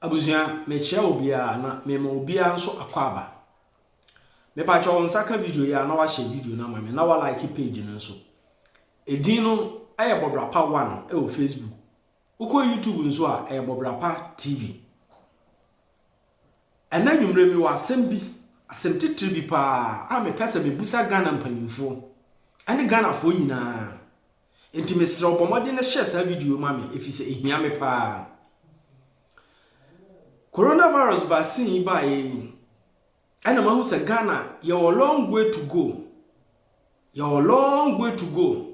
Abuzia mechia obia na mema obia nso akwaba. Me pa cho nsaka video ya na wa share video na mame na wa like page na nso. Edin no aye Bobrapa 1 e o Facebook. Uko YouTube nso a aye Bobrapa TV. Ana nwumre mi wa asem bi, asem titiri bi pa a me pese me busa Ghana mpanyimfo. Ani Ghana fo nyina. Enti me sere obomode na share sa video mame efise ehia me pa. Coronavirus vaccine by and who say Ghana, you're a long way to go. You're a long way to go.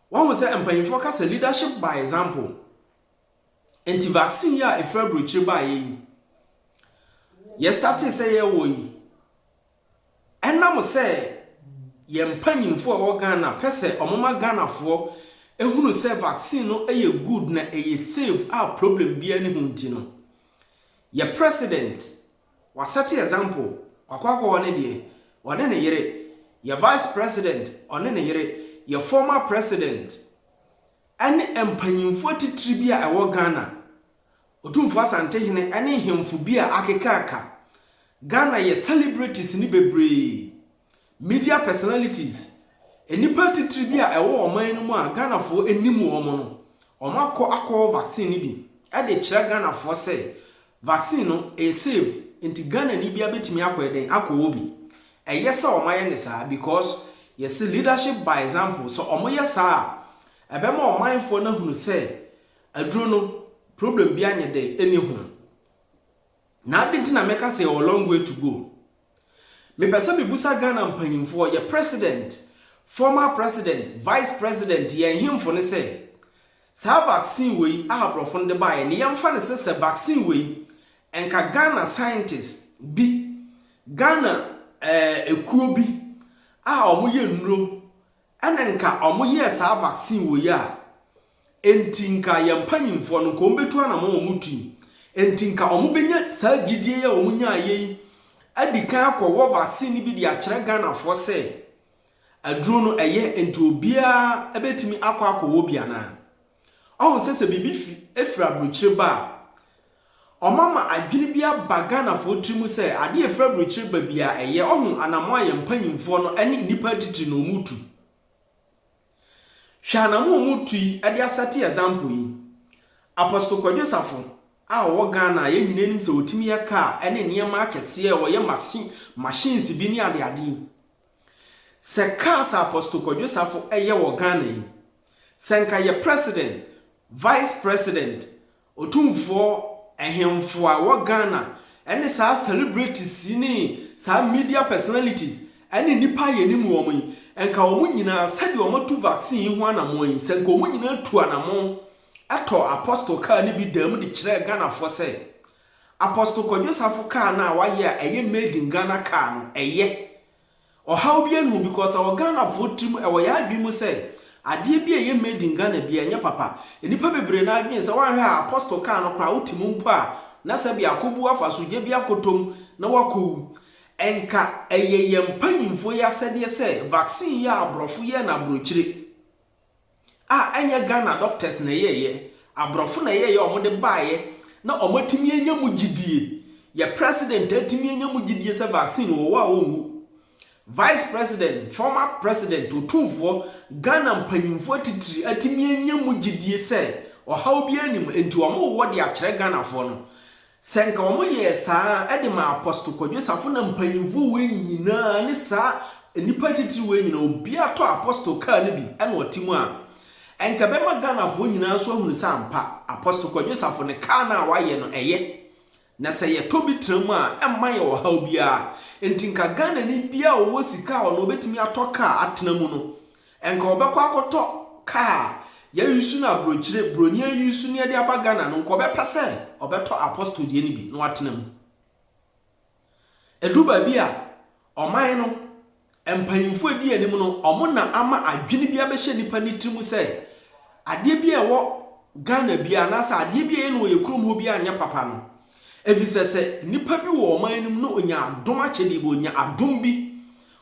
One was say employing focus a leadership by example. Anti-vaccine ya a February by ye started say ye woy. And now say ye employing for Ghana, pese or mama Ghana for a who say vaccine no a good na a safe our problem be any huntino. Ye president was set example wakwako wane die wane ne yere ye vice president one ne yere ye former president ane empanyimfo titribia ewo Ghana otumfo asante hene ane hemfo bia akekaka Ghana ye celebrities ni bebre media personalities enipa titribia ewo oman no mu a Ghana fo enimu omo no omakọ akọ vaccine ni bi ade kire Ghana fo say vaccine no e safe inti Ghana ni bia betimi akweden akọ obi eyesa omaye ne saa because yes leadership by example so omoye saa ebema omanfo na hunu say aduro no problem bia nye dey eni hu na adinti na meka say a long way to go me pese me busa Ghana mpanyimfo ye president former president vice president ye himfo ne say sa vaccine we ahabrofo de bae ne yamfa ne say vaccine we enka Ghana scientists bi Ghana ekuo bi a omoye nnuro enenka omoye sa vaccine we ya entinka yampanyimfo no ko mbetu ana mo mutu entinka omobenya sa gidie ya omunya ayi adika akọwo vaccine bi dia kire Ghana fo se aduro no eye enti obia ebetimi akọwo bia na ohun sese bibi efra brochire ba omama adwini bia bagana fo trimu se ade efra brochire ba bia eye ohun anamo ayempanyimfo no ene nipa titiri no mutu hwana mo mutu ade asate example yi apostle Kwadwesafo a wo Ghana ye nyina nim se otimi ya ka ene niema akese wo ye machines bi ni ade se ka sa apostle Kwadwesafo eye wo Ghana yi senka ye president vice president otumfo ehemfo a wo Ghana ene sa celebrities ni sa media personalities ene nipa ye nimu wo yi enka wo nyina sade wo matu vaccine ho anamo yi senka wo nyina tu anamo ato apostle ka ni bi dam de kire Ghana fo se apostle Kwadwesafo ka na wa ye eye made in Ghana ka no eye o how bi enu because our Ghana fo trim e wo ya adwimu se ade bi eye made in Ghana bi enya papa enipa bebre na adwen se wan ha apostle ka no kra utimu mpo a na se bi akobu afaso je bi akotom na wakowu enka eye yempanyimfo ya sede se vaccine ya abrofo ye na brochire enya Ghana doctors na ye abrofo na ye omode baaye na omotimi enya mugidie ye president atimi enya mugidie se vaccine wo wa wo vice president former president otumfo Ghana mpanyimfo titiri atimi enya mugidie se o haw bi anim enti omo wo de akere Ghana fo no senka omo ye saa ede ma apostle Kwadwesafo na mpanyimfo we nyina ne saa nipa titiri we nyina obi ato apostle ka ne bi ena otimu a enka be ma Ghana fo nyina so hunu sa mpa apostle Kwadwesafo ne ka na waye no eye na se ye to bi tram a emma ye wo haw bia enti nka Ghana ni bia wo sika o no betimi atoka atenamu no enka obekọ akoto ka ya yusu na brochire broni yusu ne de aba Ghana no nko obepese obeto apostle die ni bi no atenamu eduba bia oman no empanyimfo edi anim no omona ama adwene bia be hye nipa ni trimu se ade bia wo Ghana bia na sa ade bia no ye krom ho bia anya papa no evisese nipa bi wo oman nim no onya adom achede bo onya adom bi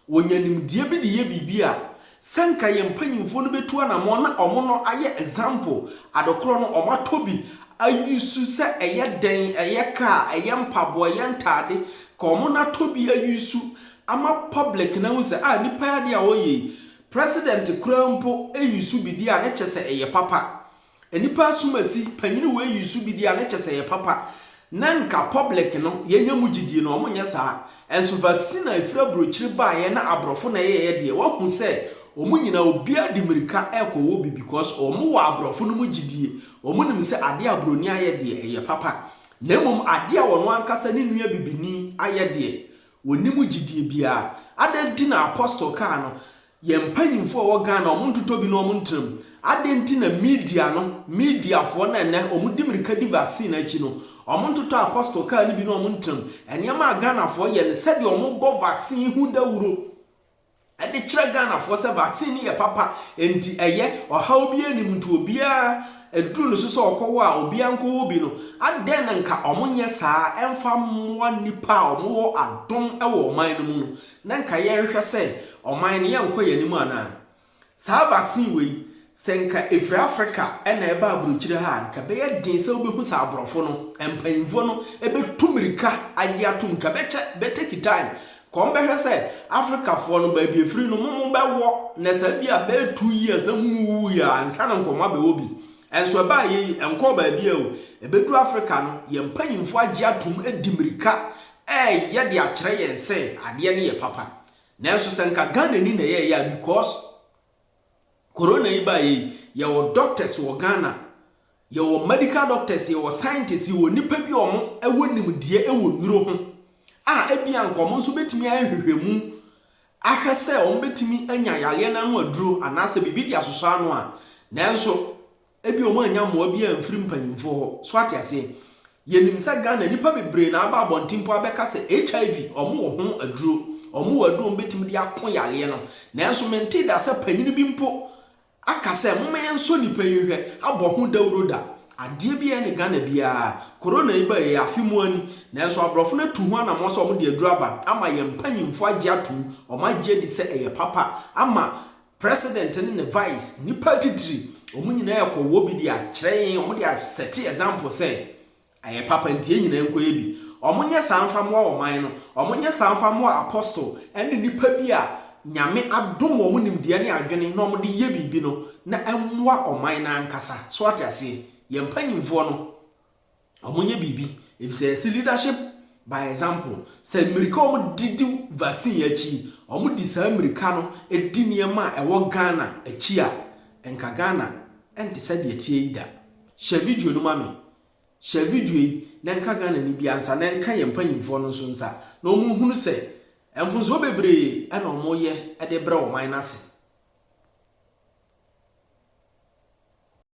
wonya nimdie bi de ye bibia senka ye mpanyimfo no betu anamo na omo no aye example adokro no omatobi ayusu se eye den eye ka eye mpabo eye ntade ka omo na to bi ayusu ama public na hu se nipa ya de a oye president kurampo ayusu bi dia ne chese eye papa enipa asumasi panyini we ayusu bi dia ne chese eye papa nanka public no yenya mugidie no omo nya saa enso vaccine afra brochiri ba ye na abrofo na ye de wo hu se omo nyina obia di mirika ekowo bi because omo wa abrofo no mugidie omo nim se ade abroni aye de eye papa na mum ade a wono ankasa ne nua bibini aye de woni mugidie bia adenti na apostle ka no ye mpanyimfo wo Ghana omo ntoto bi no omo ntrim adenti na media fo na ne omo di mirika di vaccine achi no omo ntoto apostle ka ni bi no omo ntrim eniama Ghana fo ye ne se de omo bo vaccine hu dawuro ade kire Ghana fo se vaccine ye papa enti eye oha obi anim nto obia eduru no so okowo a obia nko obi no aden nka omo nye saa emfa mwa nipa omo wo adom ewo oman no mu no na nka ye hwɛ se oman ne ye nko ye nimu ana saa vaccine we senka efri Africa ena eba abrochire ha nka be ye din se obehu sa abrofo no empanyimfo no ebetumirika agiatum ka be take time kom be hwɛ se Africa fo no ba bi efri no mumu be wo na sa bia be 2 years na muwu ya ansa na nkoma be obi enso ba yi enko ba bia o ebedu Africa no ye mpanyimfo agiatum edimirika ye de akere ye nse ade ne ye papa na enso senka Ghana ni na ye ya because corona iba ye wo doctors wo Ghana ye wo medical doctors ye wo scientists ye wo nipa bi omo ewo nimdie ewo nuro ho ebia nkomo nso betimi ahwehwemu ahwese omo betimi anya yale na no aduro anase bibi dia soso ano a na enso ebi omo anya mo bi amfiri mpanyimfo ho so atiase ye nimsa Ghana nipa bebre na aba abontimpo abeka se HIV omo wo ho aduro omo wo aduro betimi dia ko yale no na enso menti da se panyini bi mpo akase mumenya nso nipa yehwe abɔ ho dawuro da ade bia ne Ghana bia corona iba ye afimu ani na nso abrofo na tu ho na mo so mo de aduru aba ama ye mpanyimfo age atum o ma gie di se eye papa ama president ne vice nipa titiri omu nyina yakɔwo bi di akyerɛn omu di set example say eye papa ntie nyina enko ye bi omu nya sanfa mo wo man no omu nya sanfa mo apostle ene nipa bi a nyame adom wo nimdeɛ ne adwene na ɔmo de ye bibi no na emwa oman na ankasa so atase ye mpanyimfo no ɔmo nye bibi if say leadership by example say America ɔmo didi vaccine achi ɔmo di sa America no edi niema ɛwɔ Ghana achi a enka Ghana ente sɛ de tie ida share video no mame share video yi na enka Ghana ni bi ansa na enka ye mpanyimfo no nso nsa na ɔmo hunu sɛ emfunzo bebre ana omo ye ade bra o man nase